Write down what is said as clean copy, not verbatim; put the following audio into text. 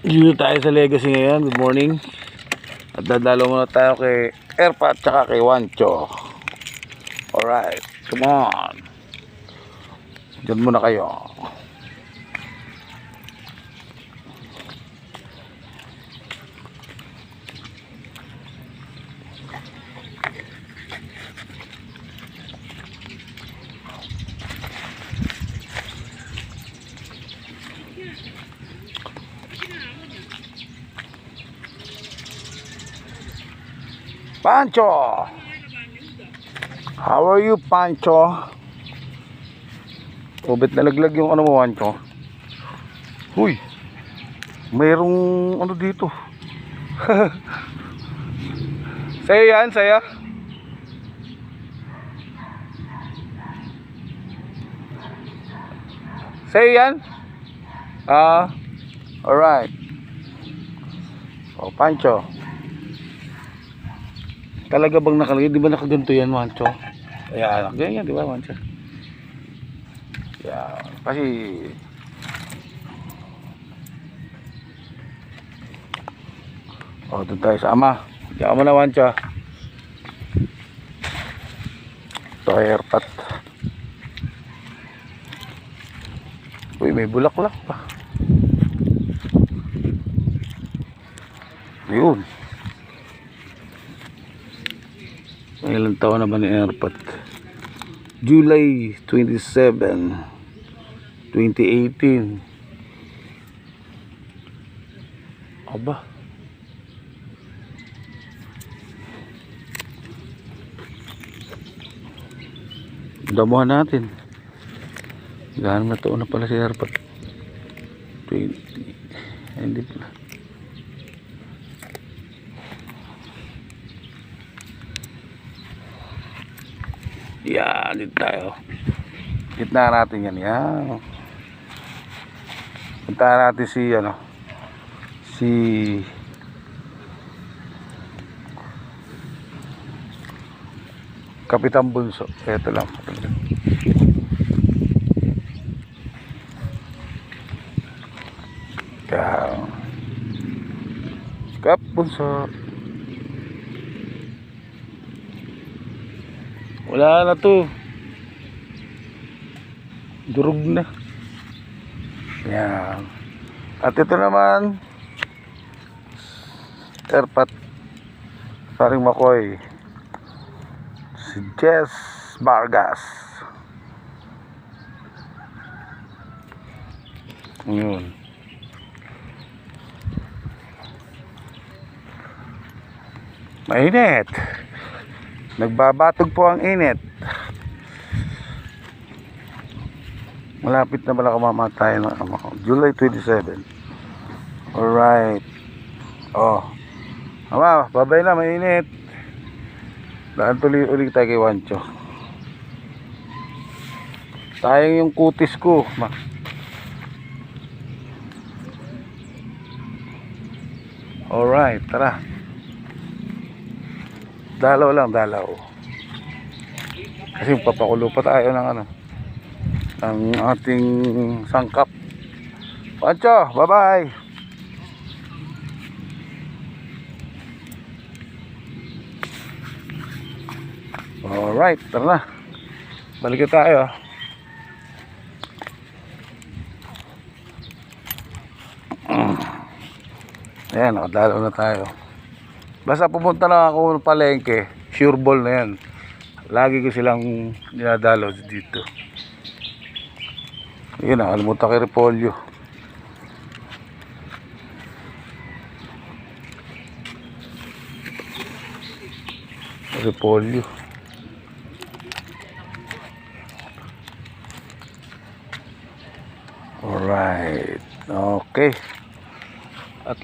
Dito tayo sa Legacy ngayon. Good morning. At dadalo muna tayo kay Airpat tsaka kay Wancho. Alright, come on. Diyan muna kayo. Pancho! How are you, Pancho? Ubit nalaglag yung ano mo, Pancho. Huy! Mayroong ano dito. Sa'yo yan, sa'yo. Sa'yo yan. Alright. Oh, Pancho. Talaga bang nakalagay? Di ba nakaganto yan, Mancho? Ayan, ganyan, di ba, Mancho? Yan. Kasi doon tayo sa ama. Diyan mo na, Mancho. Ito ay Airpat. Uy, may bulaklak pa. Ayun. Ilang taon na ba ni Airpat? July 27, 2018. Aba. Damuhan natin. Gano'n na taon na pala si Airpat? 20. Hindi pala. Yan, dito tayo. Gitna natin yan. Yan. Punta natin si si Kapitan Bunso. Ito lang. Yan. Kap Bunso. Wala na to. Durog na. Yan. At ito naman Airpat Paring Makoy, si Jess Vargas. Yun. Mainit. Nagbabatog po ang init. Malapit na pala kamamatay ng ama ko. July 27. Alright. Ama, babay na, mainit. Daan tuloy ulit tayo kay Wancho. Sayang yung kutis ko. Alright, tara. Dalaw lang, dalaw. Kasi papakulo pa tayo ng ng ating sangkap. Pancho, bye-bye. Alright, tara na. Balik tayo. Ayan, nakadalaw na tayo. Basta pumunta lang ako ng palengke, sure ball na yan. Lagi ko silang dinadalaw dito. Yun, nakalimutan kay Repolyo. Repolyo. Alright. Okay. At